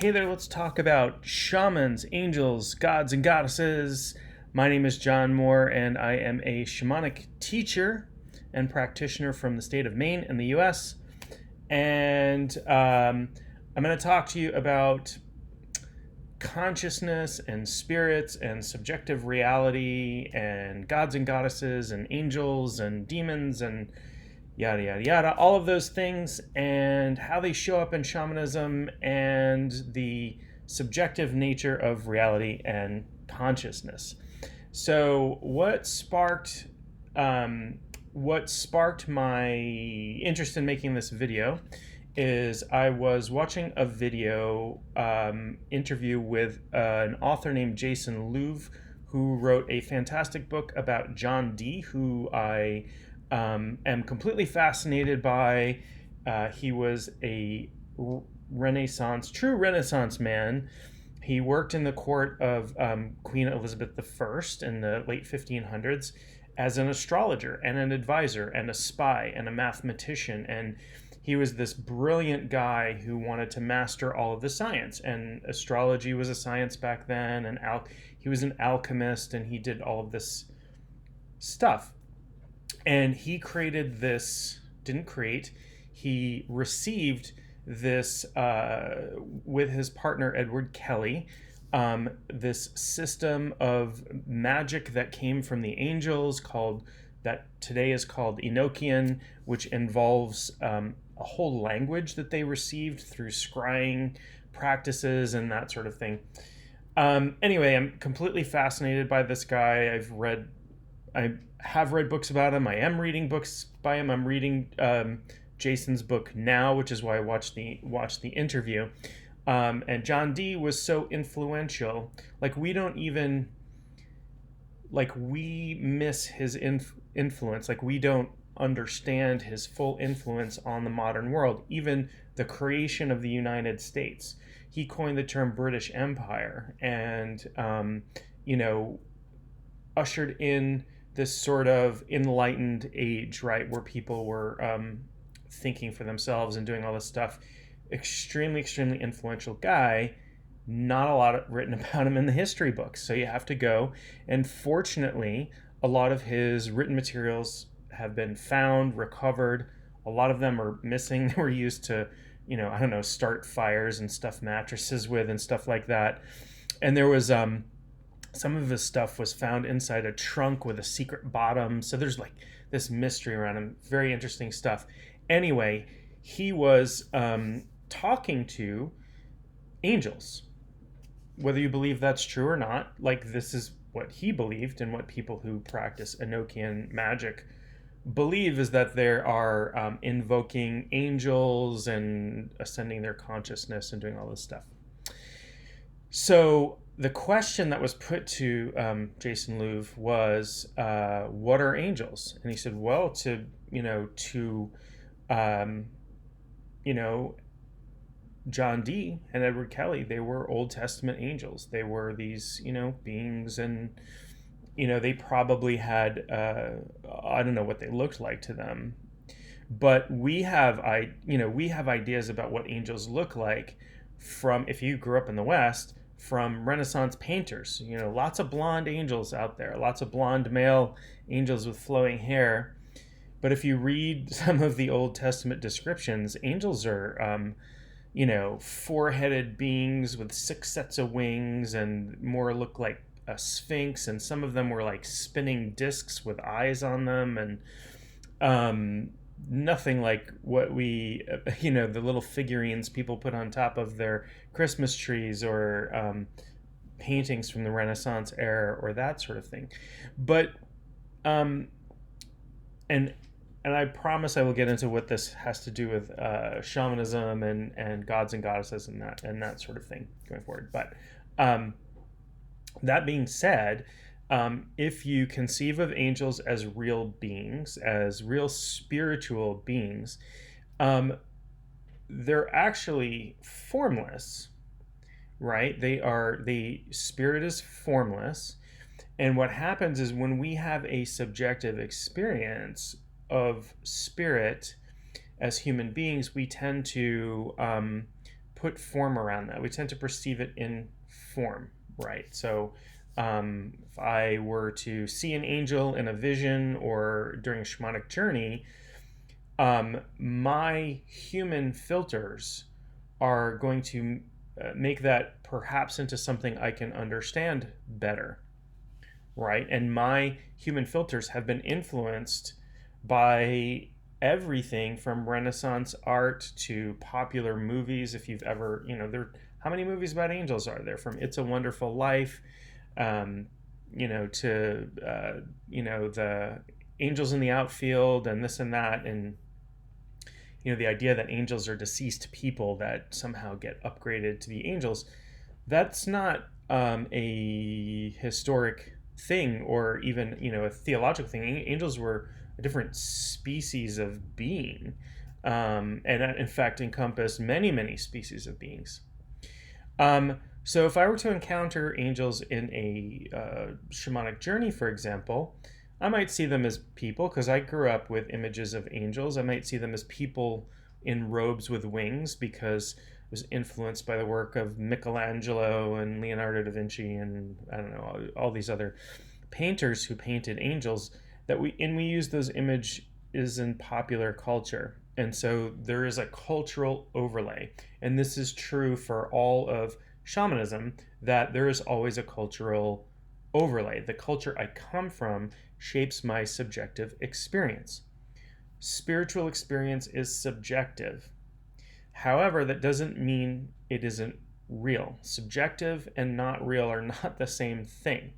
Hey there, let's talk about shamans, angels, gods, and goddesses. My name is John Moore, and I am a shamanic teacher and practitioner from the state of Maine in the US. And I'm going to talk to you about consciousness and spirits and subjective reality and gods and goddesses and angels and demons and yada yada yada, all of those things and how they show up in shamanism and the subjective nature of reality and consciousness. So what sparked my interest in making this video is I was watching a video interview with an author named Jason Louv, who wrote a fantastic book about John Dee, who I am completely fascinated by. He was a true Renaissance man. He worked in the court of Queen Elizabeth I in the late 1500s as an astrologer and an advisor and a spy and a mathematician. And he was this brilliant guy who wanted to master all of the science. And astrology was a science back then. And he was an alchemist, and he did all of this stuff. And he he received this with his partner Edward Kelly, this system of magic that came from the angels that today is called Enochian, which involves a whole language that they received through scrying practices and that sort of thing. Anyway, I'm completely fascinated by this guy. I have read books about him. I am reading books by him. I'm reading Jason's book now, which is why I watched the interview. And John Dee was so influential. We miss his influence. Like, we don't understand his full influence on the modern world. Even the creation of the United States. He coined the term British Empire and, ushered in this sort of enlightened age, right, where people were thinking for themselves and doing all this stuff. Extremely, extremely influential guy. Not a lot written about him in the history books, so you have to go. And fortunately, a lot of his written materials have been found, recovered. A lot of them are missing. They were used to, start fires and stuff mattresses with and stuff like that. And there was some of his stuff was found inside a trunk with a secret bottom. So there's like this mystery around him. Very interesting stuff. Anyway, he was talking to angels. Whether you believe that's true or not, like, this is what he believed, and what people who practice Enochian magic believe, is that there are invoking angels and ascending their consciousness and doing all this stuff. So the question that was put to Jason Louv was, what are angels? And he said, well, John Dee and Edward Kelly, they were Old Testament angels. They were these, beings, and, they probably had, I don't know what they looked like to them, but we have ideas about what angels look like from, if you grew up in the West, from Renaissance painters. Lots of blonde angels out there, lots of blonde male angels with flowing hair. But if you read some of the Old Testament descriptions, angels are, four-headed beings with 6 sets of wings, and more look like a sphinx, and some of them were like spinning discs with eyes on them, and nothing like what the little figurines people put on top of their Christmas trees, or paintings from the Renaissance era, or that sort of thing. But and I promise I will get into what this has to do with shamanism and gods and goddesses and that sort of thing going forward. But that being said, if you conceive of angels as real beings, as real spiritual beings, they're actually formless, right? The spirit is formless. And what happens is, when we have a subjective experience of spirit as human beings, we tend to put form around that. We tend to perceive it in form, right? So if I were to see an angel in a vision or during a shamanic journey, my human filters are going to make that perhaps into something I can understand better, right? And my human filters have been influenced by everything from Renaissance art to popular movies. If you've ever, how many movies about angels are there? From It's a Wonderful Life, um, to the angels in the outfield and this and that, and the idea that angels are deceased people that somehow get upgraded to be angels. That's not a historic thing or even a theological thing. Angels were a different species of being, and that in fact encompassed many species of beings. So if I were to encounter angels in a shamanic journey, for example, I might see them as people because I grew up with images of angels. I might see them as people in robes with wings because I was influenced by the work of Michelangelo and Leonardo da Vinci and I don't know, all these other painters who painted angels we use those images in popular culture. And so there is a cultural overlay. And this is true for all of shamanism, that there is always a cultural overlay. The culture I come from shapes my subjective experience. Spiritual experience is subjective. However, that doesn't mean it isn't real. Subjective and not real are not the same thing.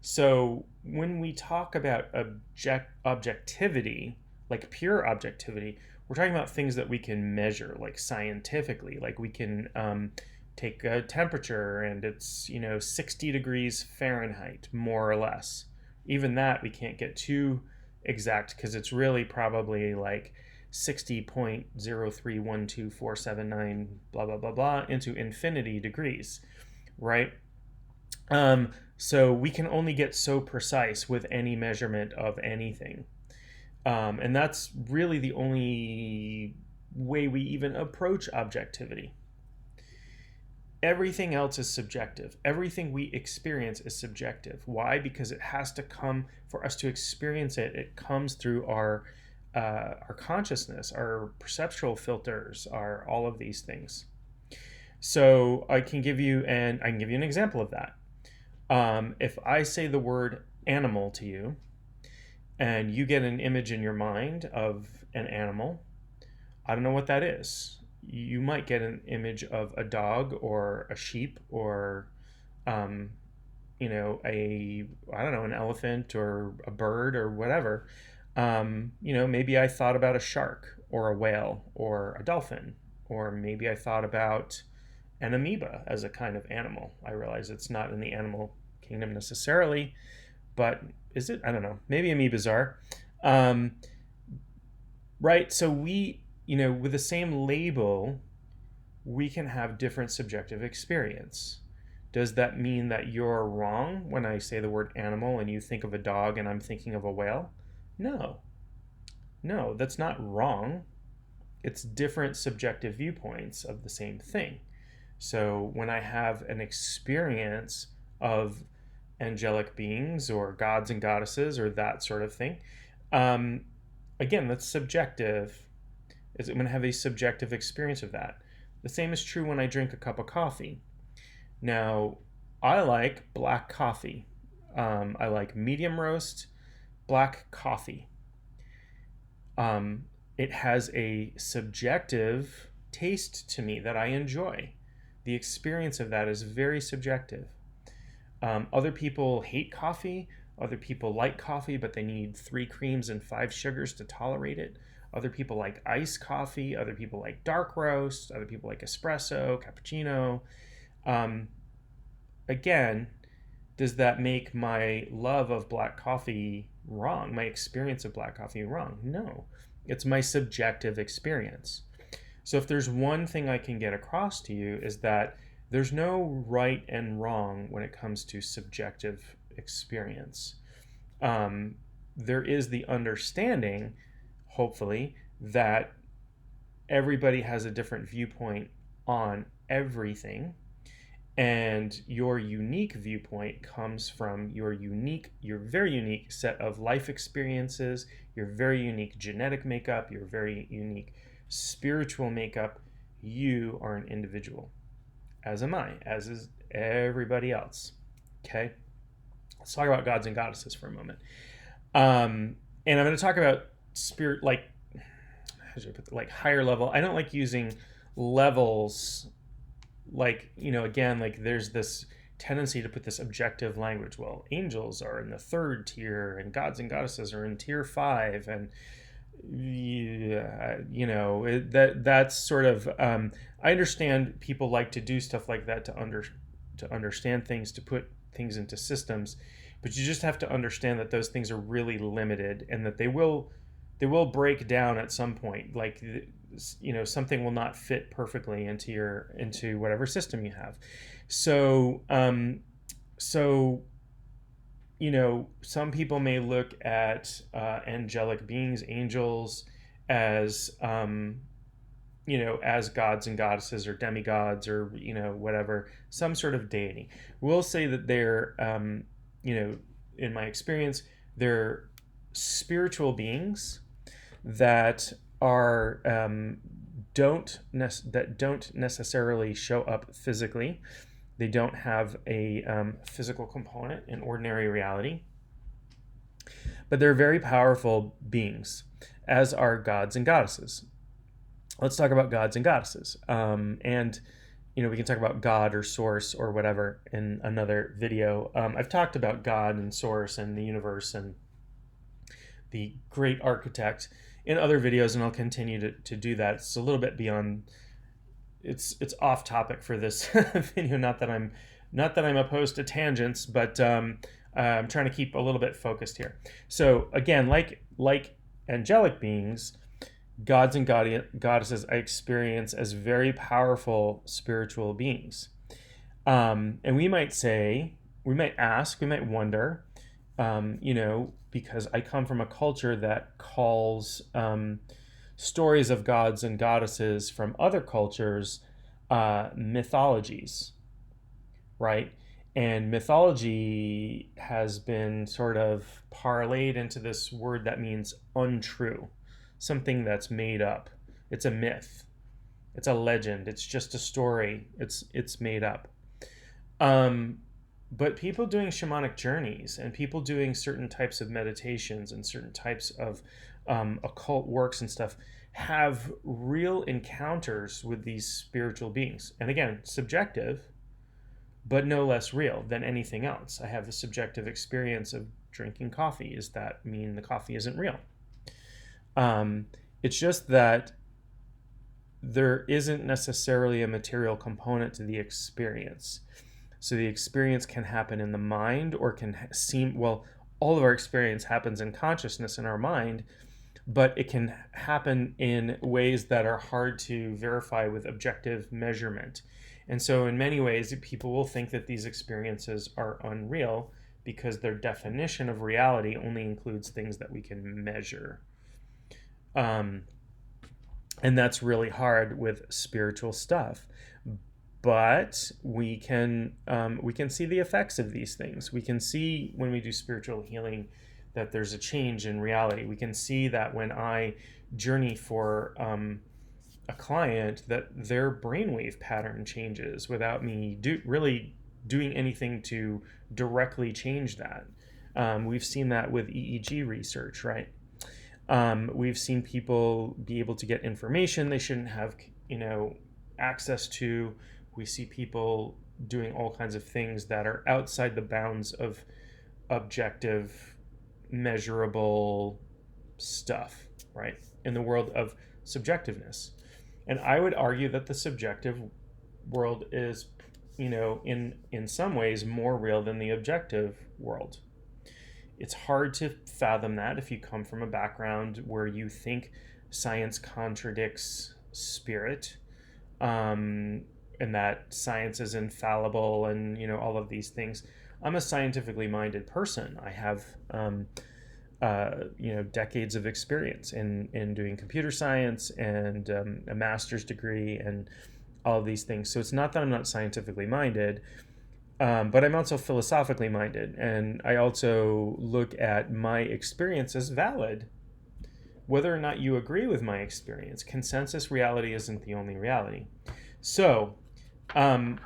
So when we talk about objectivity, like pure objectivity, we're talking about things that we can measure, like scientifically. Like we can take a temperature and it's 60 degrees Fahrenheit, more or less. Even that we can't get too exact because it's really probably like 60.0312479 blah blah blah blah into infinity degrees, right? So we can only get so precise with any measurement of anything. And that's really the only way we even approach objectivity. Everything else is subjective. Everything we experience is subjective. Why? Because it has to come, for us to experience it, it comes through our consciousness, our perceptual filters, all of these things. So I can give you an example of that. If I say the word animal to you, and you get an image in your mind of an animal, I don't know what that is. You might get an image of a dog or a sheep or, an elephant or a bird or whatever. Maybe I thought about a shark or a whale or a dolphin, or maybe I thought about an amoeba as a kind of animal. I realize it's not in the animal kingdom necessarily, but is it? I don't know. Maybe amoebas are. Right? So we, with the same label, we can have different subjective experience. Does that mean that you're wrong when I say the word animal and you think of a dog and I'm thinking of a whale? No. No, that's not wrong. It's different subjective viewpoints of the same thing. So when I have an experience of angelic beings or gods and goddesses or that sort of thing, again, that's subjective. I'm going to have a subjective experience of that. The same is true when I drink a cup of coffee. Now, I like black coffee. I like medium roast black coffee. It has a subjective taste to me that I enjoy. The experience of that is very subjective. Other people hate coffee. Other people like coffee, but they need 3 creams and 5 sugars to tolerate it. Other people like iced coffee. Other people like dark roast. Other people like espresso, cappuccino. Again, does that make my love of black coffee wrong? My experience of black coffee wrong? No. It's my subjective experience. So if there's one thing I can get across to you is that there's no right and wrong when it comes to subjective experience. There is the understanding, hopefully, that everybody has a different viewpoint on everything, and your unique viewpoint comes from your very unique set of life experiences, your very unique genetic makeup, your very unique spiritual makeup. You are an individual, as am I, as is everybody else. Okay, let's talk about gods and goddesses for a moment. And I'm going to talk about spirit, like, how should I put it, like higher level. I don't like using levels, like, again, like there's this tendency to put this objective language. Well, angels are in the 3rd tier, and gods and goddesses are in tier 5, and yeah, that's sort of. I understand people like to do stuff like that to understand things, to put things into systems, but you just have to understand that those things are really limited, and that they will break down at some point. Like, something will not fit perfectly into whatever system you have. So some people may look at angelic beings, angels, as as gods and goddesses or demigods, or whatever, some sort of deity. We'll say that they're in my experience, they're spiritual beings that are don't necessarily show up physically. They don't have a physical component in ordinary reality, but they're very powerful beings, as are gods and goddesses. Let's talk about gods and goddesses, and we can talk about God or source or whatever in another video. I've talked about God and source and the universe and the great architect in other videos, and I'll continue to do that. It's a little bit beyond. It's off topic for this video. Not that I'm opposed to tangents, but I'm trying to keep a little bit focused here. So again, like angelic beings, gods and goddesses I experience as very powerful spiritual beings. And we might wonder, because I come from a culture that calls stories of gods and goddesses from other cultures mythologies, right? And mythology has been sort of parlayed into this word that means untrue, something that's made up. It's a myth. It's a legend. It's just a story. It's made up. But people doing shamanic journeys and people doing certain types of meditations and certain types of occult works and stuff have real encounters with these spiritual beings. And again, subjective, but no less real than anything else. I have the subjective experience of drinking coffee. Does that mean the coffee isn't real? It's just that there isn't necessarily a material component to the experience. So the experience can happen in the mind, or can seem, well, all of our experience happens in consciousness in our mind, but it can happen in ways that are hard to verify with objective measurement. And so in many ways, people will think that these experiences are unreal because their definition of reality only includes things that we can measure. And that's really hard with spiritual stuff. But we can see the effects of these things. We can see when we do spiritual healing that there's a change in reality. We can see that when I journey for a client, that their brainwave pattern changes without me really doing anything to directly change that. We've seen that with EEG research, right? We've seen people be able to get information they shouldn't have, access to. We see people doing all kinds of things that are outside the bounds of objective, measurable stuff, right? In the world of subjectiveness. And I would argue that the subjective world is, in some ways more real than the objective world. It's hard to fathom that if you come from a background where you think science contradicts spirit, and that science is infallible, and all of these things. I'm a scientifically minded person. I have decades of experience in doing computer science and a master's degree and all of these things. So it's not that I'm not scientifically minded, but I'm also philosophically minded. And I also look at my experience as valid, whether or not you agree with my experience. Consensus reality isn't the only reality. So um,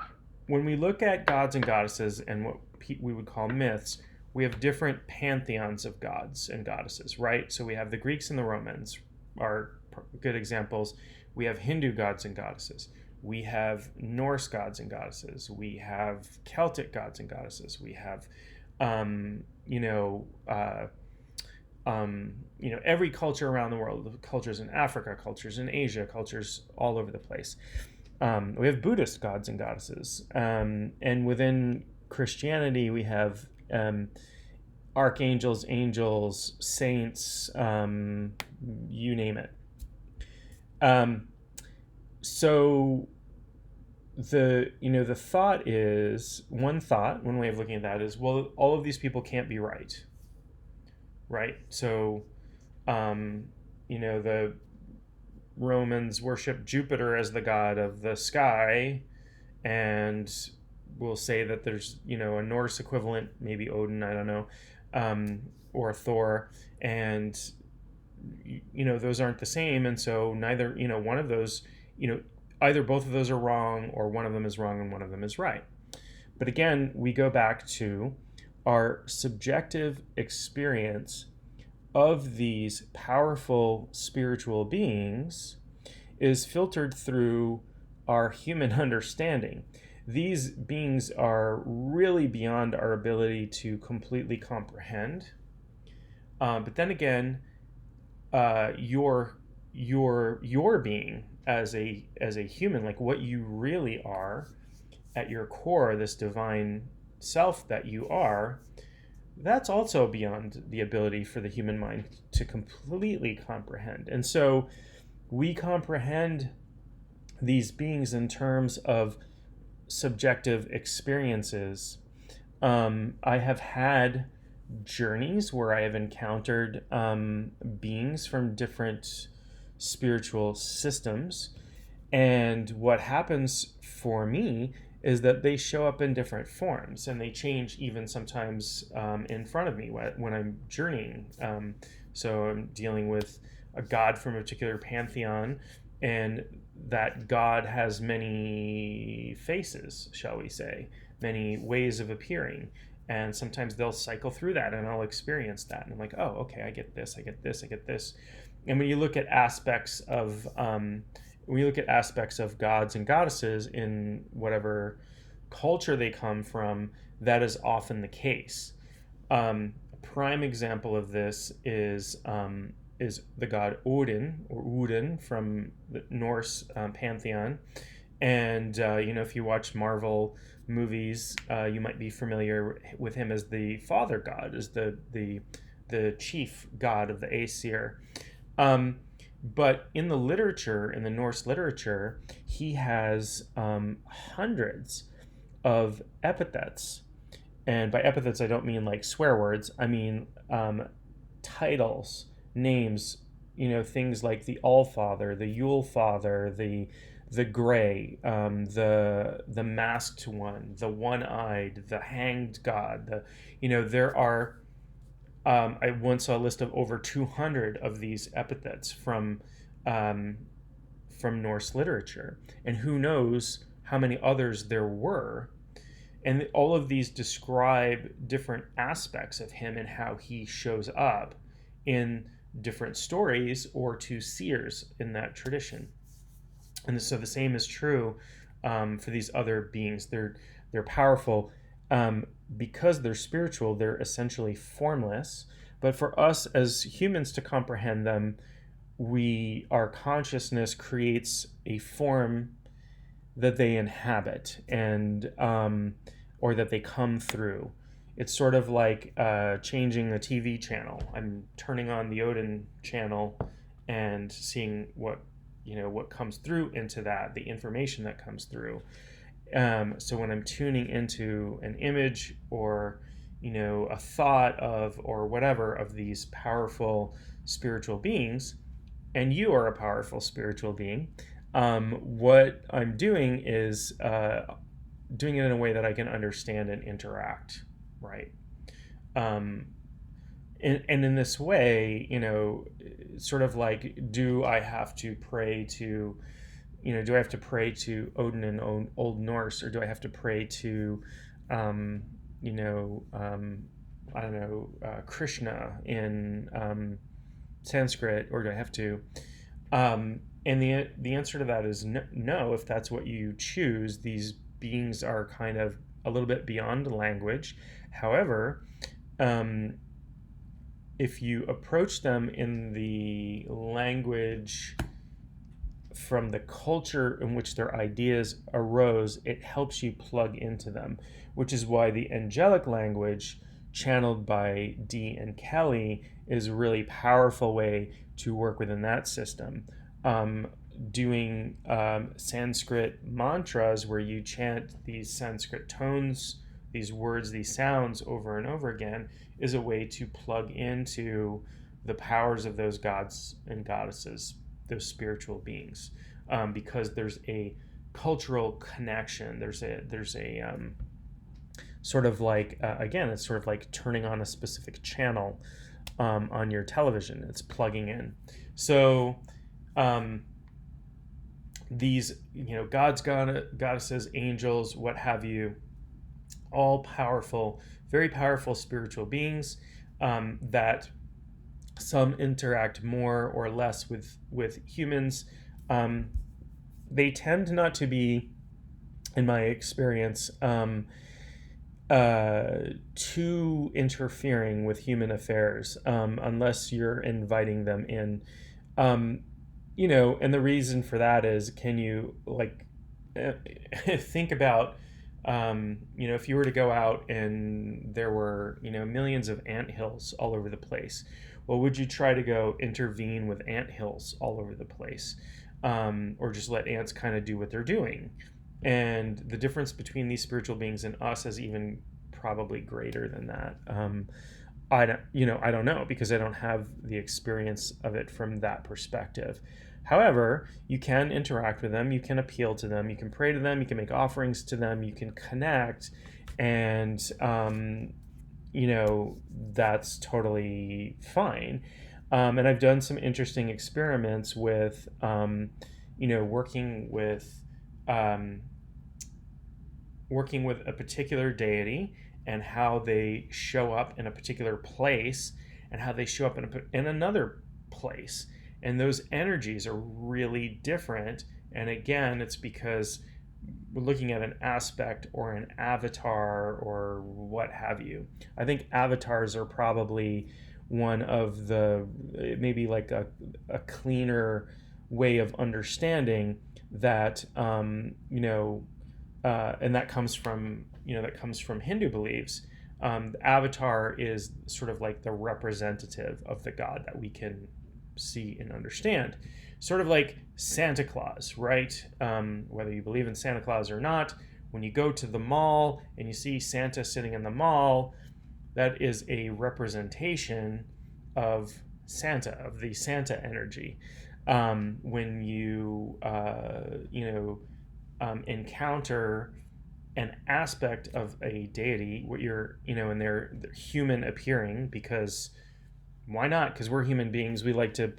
when we look at gods and goddesses and what we would call myths, we have different pantheons of gods and goddesses, right? So we have the Greeks and the Romans are good examples. We have Hindu gods and goddesses. We have Norse gods and goddesses. We have Celtic gods and goddesses. We have, um, you know, uh, every culture around the world. Cultures in Africa, cultures in Asia, cultures all over the place. We have Buddhist gods and goddesses, and within Christianity, we have archangels, angels, saints, you name it. So the thought is one way of looking at that is, well, all of these people can't be right, right? So the Romans worship Jupiter as the god of the sky, and we'll say that there's a Norse equivalent, maybe Odin, I don't know, or Thor, and those aren't the same, and so neither one of those, either both of those are wrong, or one of them is wrong and one of them is right. But again, we go back to our subjective experience of these powerful spiritual beings is filtered through our human understanding. These beings are really beyond our ability to completely comprehend. But then again, your being as a human, like what you really are at your core, this divine self that you are, that's also beyond the ability for the human mind to completely comprehend. And so we comprehend these beings in terms of subjective experiences. I have had journeys where I have encountered beings from different spiritual systems, and what happens for me is that they show up in different forms, and they change even sometimes in front of me when I'm journeying. So I'm dealing with a god from a particular pantheon, and that god has many faces, shall we say, many ways of appearing. And sometimes they'll cycle through that, and I'll experience that. And I'm like, oh, okay, I get this, I get this, I get this. And when you look at aspects of gods and goddesses in whatever culture they come from, that is often the case. A prime example of this is the god Odin, or Odin, from the Norse pantheon. And if you watch Marvel movies, you might be familiar with him as the father god, as the chief god of the Aesir. But in the literature, in the Norse literature, he has hundreds of epithets. And by epithets, I don't mean like swear words. I mean titles, names, things like the Allfather, the Yule Father, the Gray, the Masked One, the One-Eyed, the Hanged God. There are. I once saw a list of over 200 of these epithets from Norse literature, and who knows how many others there were. And all of these describe different aspects of him and how he shows up in different stories or to seers in that tradition. And so the same is true for these other beings. They're powerful. Because they're spiritual, they're essentially formless. But for us as humans to comprehend them, our consciousness creates a form that they inhabit, and or that they come through. It's sort of like changing a TV channel. I'm turning on the Odin channel and seeing what comes through into that, the information that comes through. So when I'm tuning into an image or a thought of, or whatever, of these powerful spiritual beings, and you are a powerful spiritual being, what I'm doing is doing it in a way that I can understand and interact, right? Um, and in this way, sort of like, do I have to pray to, do I have to pray to Odin in Old Norse, or do I have to pray to, um, you know, um, I don't know, Krishna in Sanskrit, or do I have to? And the answer to that is no. If that's what you choose, these beings are kind of a little bit beyond language. However, um, if you approach them in the language from the culture in which their ideas arose, it helps you plug into them, which is why the angelic language channeled by Dee and Kelly is a really powerful way to work within that system. Um, Doing Sanskrit mantras where you chant these Sanskrit tones, these words, these sounds over and over again, is a way to plug into the powers of those gods and goddesses, those spiritual beings, because there's a cultural connection. There's a sort of like, again, it's sort of like turning on a specific channel on your television. It's plugging in. So these, gods, goddesses, angels, what have you, all powerful, very powerful spiritual beings, that some interact more or less with humans. They tend not to be, in my experience, too interfering with human affairs, unless you're inviting them in. And the reason for that is, can you, like, think about, if you were to go out and there were, millions of anthills all over the place, well, would you try to go intervene with anthills all over the place? Or just let ants kind of do what they're doing? And the difference between these spiritual beings and us is even probably greater than that. I don't know, because I don't have the experience of it from that perspective. However, you can interact with them, you can appeal to them, you can pray to them, you can make offerings to them, you can connect, and that's totally fine. And I've done some interesting experiments with, um, working with a particular deity, and how they show up in a particular place, and how they show up in another place. And those energies are really different. And again, it's because we're looking at an aspect or an avatar or what have you. I think avatars are probably one of the, maybe like a cleaner way of understanding that, and that comes from Hindu beliefs. The avatar is sort of like the representative of the god that we can see and understand, sort of like Santa Claus, right? Whether you believe in Santa Claus or not, when you go to the mall and you see Santa sitting in the mall, that is a representation of Santa, of the Santa energy. When you encounter an aspect of a deity, what and they're human appearing, because why not? Because we're human beings. We like to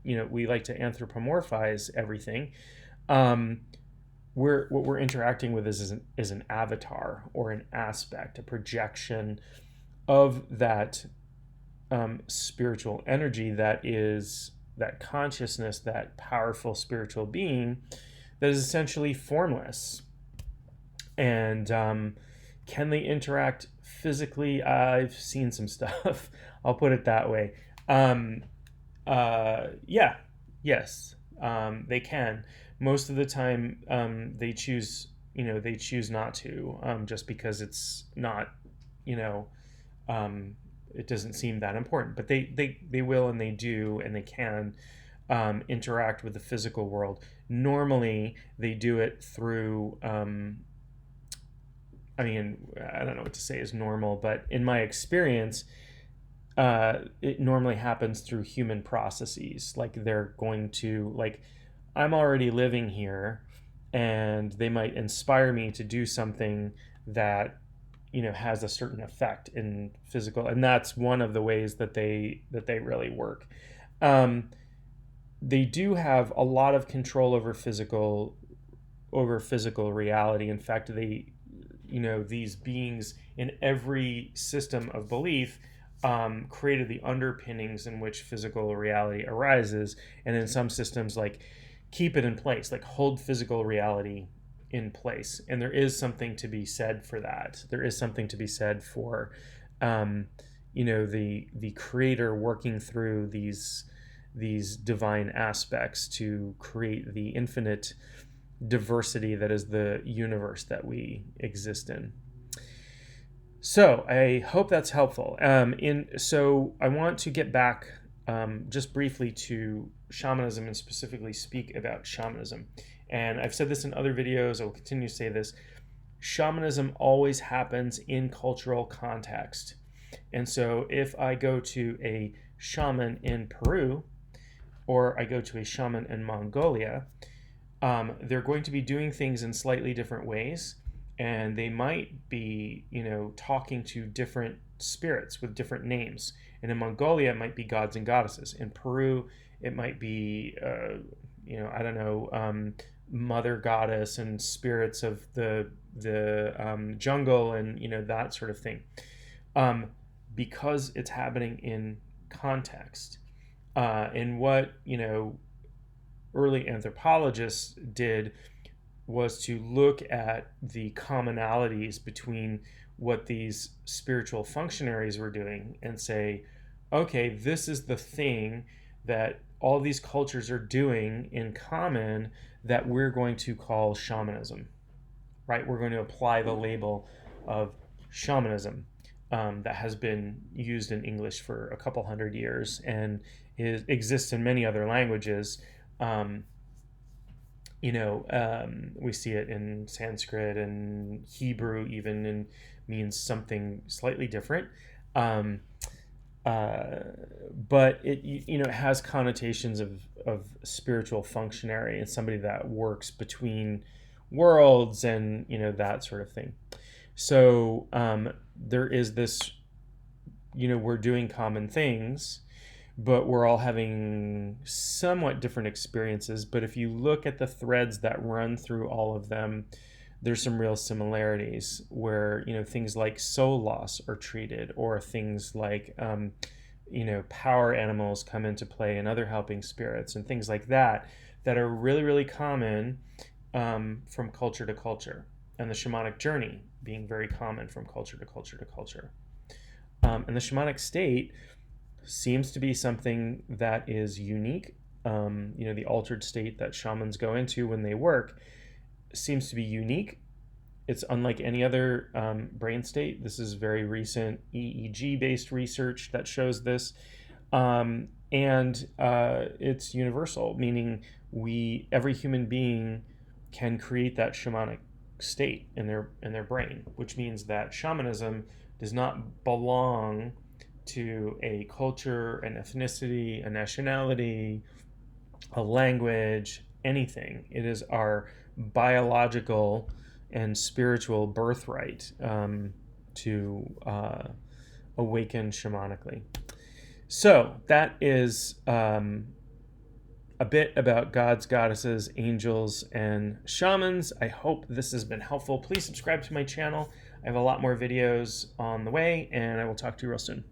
anthropomorphize everything. What we're interacting with is an avatar, or an aspect, a projection of that spiritual energy, that is that consciousness, that powerful spiritual being that is essentially formless. And can they interact physically? I've seen some stuff. I'll put it that way. Yeah, yes, they can. Most of the time, they choose not to, just because it's not, it doesn't seem that important. But they will, and they do, and they can interact with the physical world. Normally, they do it through I mean, I don't know what to say is normal, but in my experience, it normally happens through human processes. Like they're going to, like, I'm already living here, and they might inspire me to do something that, has a certain effect in physical, and that's one of the ways that they really work. Um, they do have a lot of control over physical reality. In fact, these beings in every system of belief created the underpinnings in which physical reality arises, and in some systems, like, keep it in place, like hold physical reality in place. And there is something to be said for that. There is something to be said for, the creator working through these divine aspects to create the infinite diversity that is the universe that we exist in. So I hope that's helpful. So I want to get back just briefly to shamanism, and specifically speak about shamanism. And I've said this in other videos. I will continue to say this. Shamanism always happens in cultural context. And so if I go to a shaman in Peru, or I go to a shaman in Mongolia, they're going to be doing things in slightly different ways, and they might be, talking to different spirits with different names. And in Mongolia, it might be gods and goddesses. In Peru, it might be, I don't know, mother goddess and spirits of the jungle, and that sort of thing, because it's happening in context. And what early anthropologists did was to look at the commonalities between what these spiritual functionaries were doing and say, okay, this is the thing that all these cultures are doing in common that we're going to call shamanism, right? We're going to apply the label of shamanism that has been used in English for a couple hundred years and exists in many other languages. We see it in Sanskrit and Hebrew even, and means something slightly different. But it has connotations of spiritual functionary and somebody that works between worlds, and that sort of thing. So there is this, we're doing common things, but we're all having somewhat different experiences. But if you look at the threads that run through all of them, there's some real similarities where, things like soul loss are treated, or things like, power animals come into play, and other helping spirits and things like that are really, really common from culture to culture. And the shamanic journey being very common from culture to culture to culture. And the shamanic state seems to be something that is unique. The altered state that shamans go into when they work seems to be unique. It's unlike any other brain state. This is very recent EEG-based research that shows this. And it's universal, meaning every human being can create that shamanic state in their brain, which means that shamanism does not belong to a culture, an ethnicity, a nationality, a language, anything. It is our biological and spiritual birthright to awaken shamanically. So that is a bit about gods, goddesses, angels, and shamans. I hope this has been helpful. Please subscribe to my channel. I have a lot more videos on the way, and I will talk to you real soon.